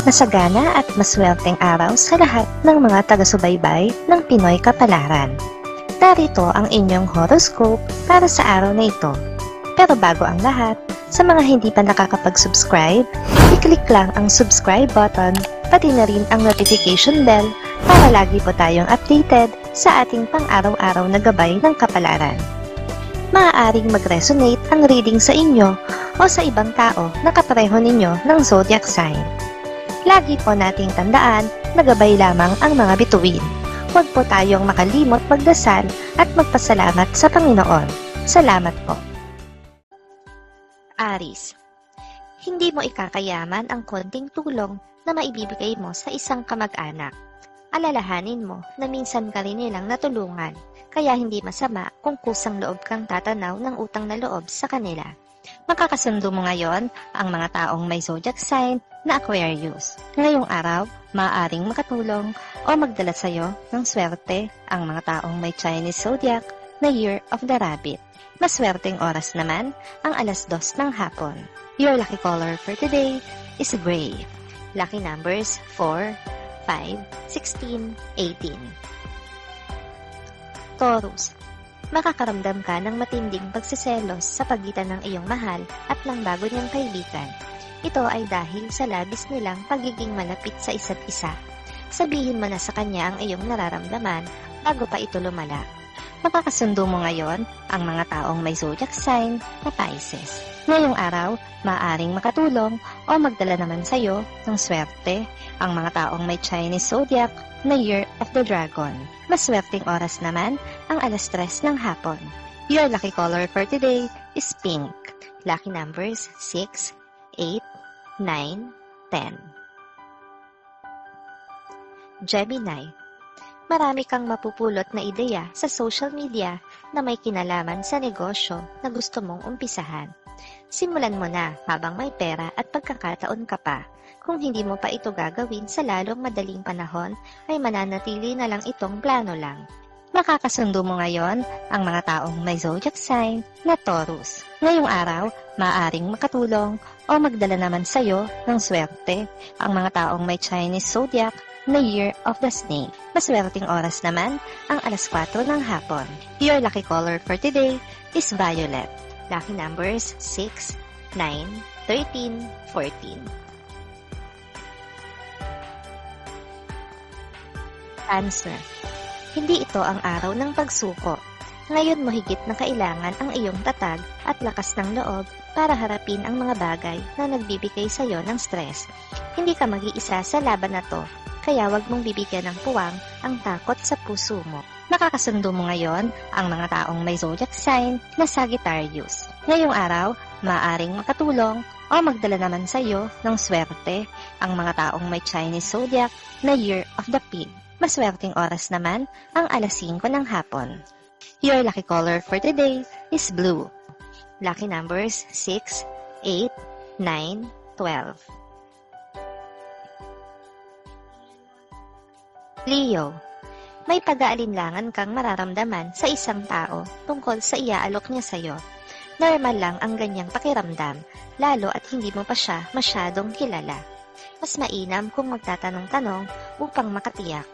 Masagana at maswerteng araw sa lahat ng mga taga-subaybay ng Pinoy Kapalaran. Narito ang inyong horoscope para sa araw na ito. Pero bago ang lahat, sa mga hindi pa nakakapag-subscribe, i-click lang ang subscribe button, pati na rin ang notification bell para lagi po tayong updated sa ating pang-araw-araw na gabay ng kapalaran. Maaaring mag-resonate ang reading sa inyo o sa ibang tao na kapareho ninyo ng zodiac sign. Lagi po nating tandaan na gabay lamang ang mga bituin. Huwag po tayong makalimot magdasal at magpasalamat sa Panginoon. Salamat po. Aries, hindi mo ikakayaman ang konting tulong na maibibigay mo sa isang kamag-anak. Alalahanin mo na minsan ka rin nilang natulungan, kaya hindi masama kung kusang loob kang tatanaw ng utang na loob sa kanila. Makakasundo mo ngayon ang mga taong may zodiac sign na Aquarius. Ngayong araw, maaaring makatulong o magdala sa iyo ng swerte ang mga taong may Chinese zodiac na Year of the Rabbit. Maswerteng oras naman ang 2:00 ng hapon. Your lucky color for today is gray. Lucky numbers 4, 5, 16, 18. Taurus, makakaramdam ka ng matinding pagsiselos sa pagitan ng iyong mahal at ng bago niyang kaibigan. Ito ay dahil sa labis nilang pagiging malapit sa isa't isa. Sabihin mo na sa kanya ang iyong nararamdaman bago pa ito lumala. Makakasundo mo ngayon ang mga taong may zodiac sign na Pisces. Ngayong araw, maaaring makatulong o magdala naman sa iyo ng swerte ang mga taong may Chinese zodiac na Year of the Dragon. Maswerteng oras naman ang 3:00 ng hapon. Your lucky color for today is pink. Lucky numbers 6, 8, 9, 10. Gemini, marami kang mapupulot na ideya sa social media na may kinalaman sa negosyo na gusto mong umpisahan. Simulan mo na habang may pera at pagkakataon ka pa. Kung hindi mo pa ito gagawin sa lalong madaling panahon, ay mananatili na lang itong plano lang. Makakasundo mo ngayon ang mga taong may zodiac sign na Taurus. Ngayong araw, maaaring makatulong o magdala naman sa iyo ng swerte ang mga taong may Chinese zodiac na Year of the Snake. Maswerteng oras naman ang 4:00 ng hapon. Your lucky color for today is violet. Lucky numbers 6, 9, 13, 14. Cancer, hindi ito ang araw ng pagsuko. Ngayon mo higit na kailangan ang iyong tatag at lakas ng loob para harapin ang mga bagay na nagbibigay sa iyo ng stress. Hindi ka mag-iisa sa laban na to, kaya wag mong bibigyan ng puwang ang takot sa puso mo. Makakasundo mo ngayon ang mga taong may zodiac sign na Sagittarius. Ngayong araw, maaaring makatulong o magdala naman sa iyo ng swerte ang mga taong may Chinese zodiac na Year of the Pig. Maswerteng oras naman ang 5:00 ng hapon. Your lucky color for today is blue. Lucky numbers 6, 8, 9, 12. Leo, may pag-aalinlangan kang mararamdaman sa isang tao tungkol sa iaalok niya sa iyo. Normal lang ang ganyang pakiramdam, lalo at hindi mo pa siya masyadong kilala. Mas mainam kung magtatanong-tanong upang makatiyak.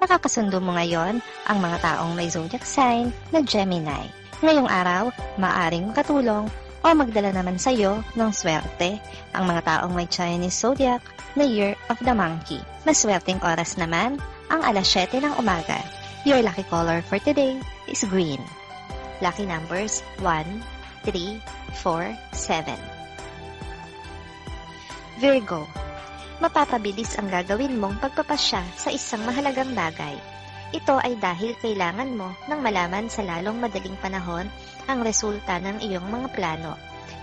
Nakakasundo mo ngayon ang mga taong may zodiac sign na Gemini. Ngayong araw, maaaring makatulong o magdala naman sa iyo ng swerte ang mga taong may Chinese zodiac na Year of the Monkey. Maswerteng oras naman ang 7:00 ng umaga. Your lucky color for today is green. Lucky numbers 1, 3, 4, 7. Virgo, mapapabilis ang gagawin mong pagpapasya sa isang mahalagang bagay. Ito ay dahil kailangan mo ng malaman sa lalong madaling panahon ang resulta ng iyong mga plano.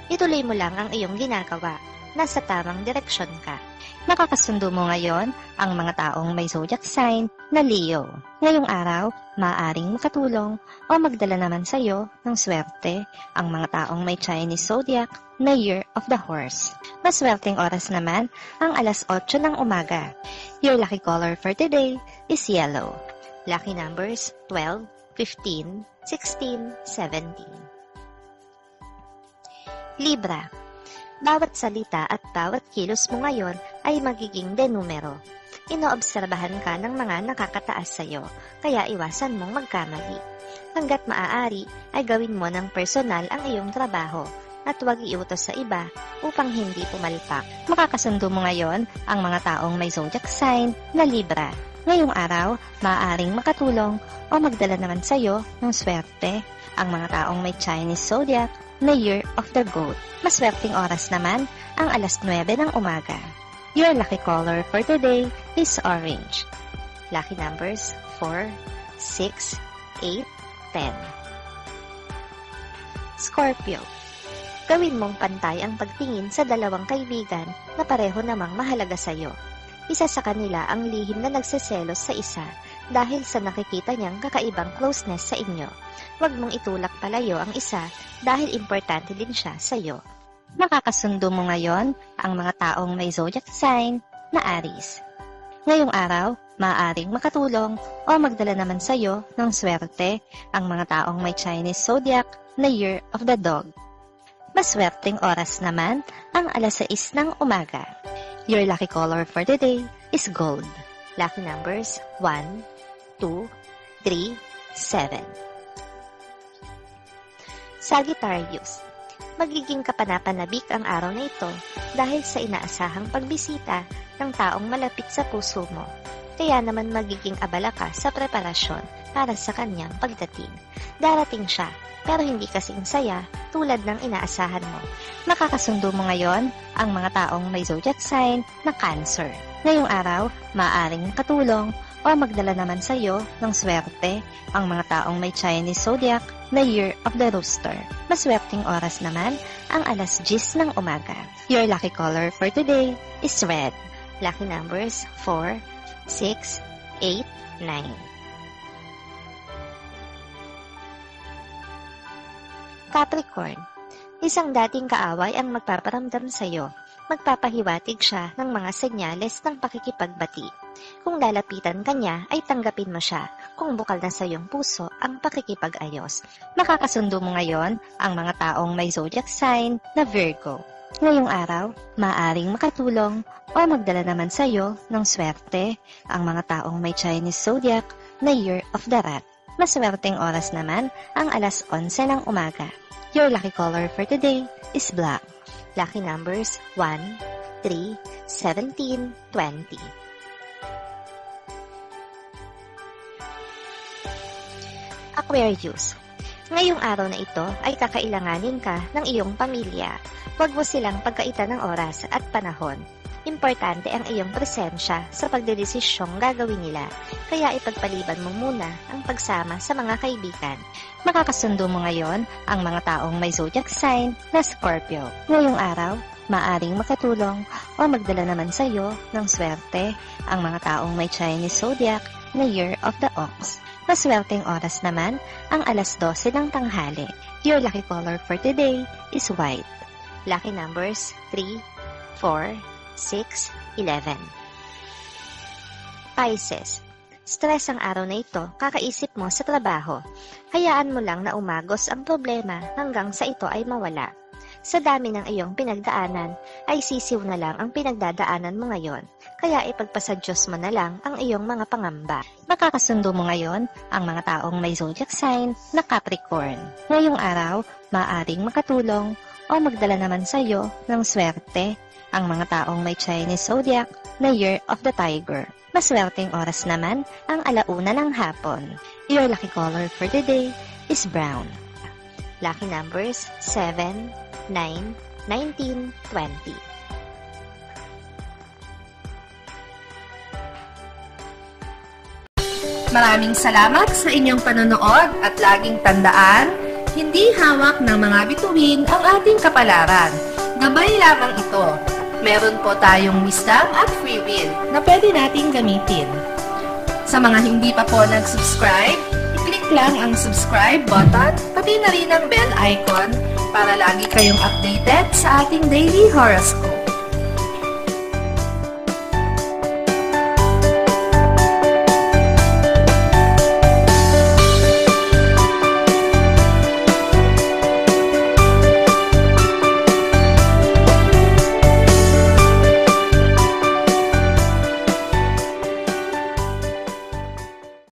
Ituloy mo lang ang iyong ginagawa. Nasa tamang direksyon ka. Nakakasundo mo ngayon ang mga taong may zodiac sign na Leo. Ngayong araw, maaaring makatulong o magdala naman sa iyo ng swerte ang mga taong may Chinese zodiac na Year of the Horse. Maswerteng oras naman ang 8:00 ng umaga. Your lucky color for today is yellow. Lucky numbers 12, 15, 16, 17. Libra, Bawat salita at bawat kilos mo ngayon ay magiging denumero. Inoobserbahan ka ng mga nakakataas sa'yo, kaya iwasan mong magkamali. Hanggat maaari ay gawin mo ng personal ang iyong trabaho at huwag iutos sa iba upang hindi pumalpak. Makakasundo mo ngayon ang mga taong may zodiac sign na Libra. Ngayong araw, maaaring makatulong o magdala naman sa iyo ng swerte ang mga taong may Chinese zodiac na Year of the Goat. Maswerteng oras naman ang alas 9 ng umaga. Your lucky color for today is orange. Lucky numbers 4, 6, 8, 10. Scorpio. Gawin mong pantay ang pagtingin sa dalawang kaibigan na pareho namang mahalaga sa iyo. Isa sa kanila ang lihim na nagseselos sa isa dahil sa nakikita niyang kakaibang closeness sa inyo. Huwag mong itulak palayo ang isa dahil importante din siya sa iyo. Makakasundo mo ngayon ang mga taong may zodiac sign na Aries. Ngayong araw, maaaring makatulong o magdala naman sa iyo ng swerte ang mga taong may Chinese zodiac na Year of the Dog. Maswerteng oras naman ang alas 6 ng umaga. Your lucky color for today is gold. Lucky numbers 1, 2, 3, 7. Sagittarius. Magiging kapanapanabik ang araw na ito dahil sa inaasahang pagbisita ng taong malapit sa puso mo. Kaya naman magiging abala ka sa preparasyon para sa kanyang pagdating. Darating siya, pero hindi kasing saya tulad ng inaasahan mo. Makakasundo mo ngayon ang mga taong may zodiac sign na Cancer. Ngayong araw, maaaring katulong o magdala naman sa iyo ng swerte ang mga taong may Chinese zodiac na Year of the Rooster. Maswerteng oras naman ang alas 10 ng umaga. Your lucky color for today is red. Lucky numbers 4, 6, 8, 9. Capricorn. Isang dating kaaway ang magpaparamdam sa iyo. Magpapahiwatig siya ng mga senyales ng pakikipagbati. Kung lalapitan ka niya, ay tanggapin mo siya kung bukal na sa iyong puso ang pakikipag-ayos. Makakasundo mo ngayon ang mga taong may zodiac sign na Virgo. Ngayong araw, maaaring makatulong o magdala naman sa iyo ng swerte ang mga taong may Chinese zodiac na Year of the Rat. Maswerteng oras naman ang alas 11 ng umaga. Your lucky color for today is black. Lucky numbers 1, 3, 17, 20. Aquarius. Ngayong araw na ito ay kakailanganin ka ng iyong pamilya. Huwag mo silang pagkaitan ng oras at panahon. Importante ang iyong presensya sa pagdedesisyong gagawin nila, kaya ipagpaliban mo muna ang pagsama sa mga kaibigan. Makakasundo mo ngayon ang mga taong may zodiac sign na Scorpio. Ngayong araw, maaring makatulong o magdala naman sa iyo ng swerte ang mga taong may Chinese zodiac na Year of the Ox. Maswerteng oras naman ang alas 12 ng tanghali. Your lucky color for today is white. Lucky numbers 3, 4, 6, 11. Pisces. Stress ang araw na ito, kakaisip mo sa trabaho. Hayaan mo lang na umagos ang problema hanggang sa ito ay mawala. Sa dami ng iyong pinagdaanan, ay sisiw na lang ang pinagdadaanan mo ngayon. Kaya ipagpasa Diyos mo na lang ang iyong mga pangamba. Makakasundo mo ngayon ang mga taong may zodiac sign na Capricorn. Ngayong araw, maaaring makatulong o magdala naman sa iyo ng swerte ang mga taong may Chinese zodiac na Year of the Tiger. Maswerteng oras naman ang alauna ng hapon. Your lucky color for today is brown. Lucky numbers 7, 9, 19, 20. Maraming salamat sa inyong panonood at laging tandaan, hindi hawak ng mga bituin ang ating kapalaran. Gabay lamang ito. Meron po tayong wisdom at free will na pwede nating gamitin. Sa mga hindi pa po nag-subscribe, i-click lang ang subscribe button, pati na rin ang bell icon para lagi kayong updated sa ating daily horoscope.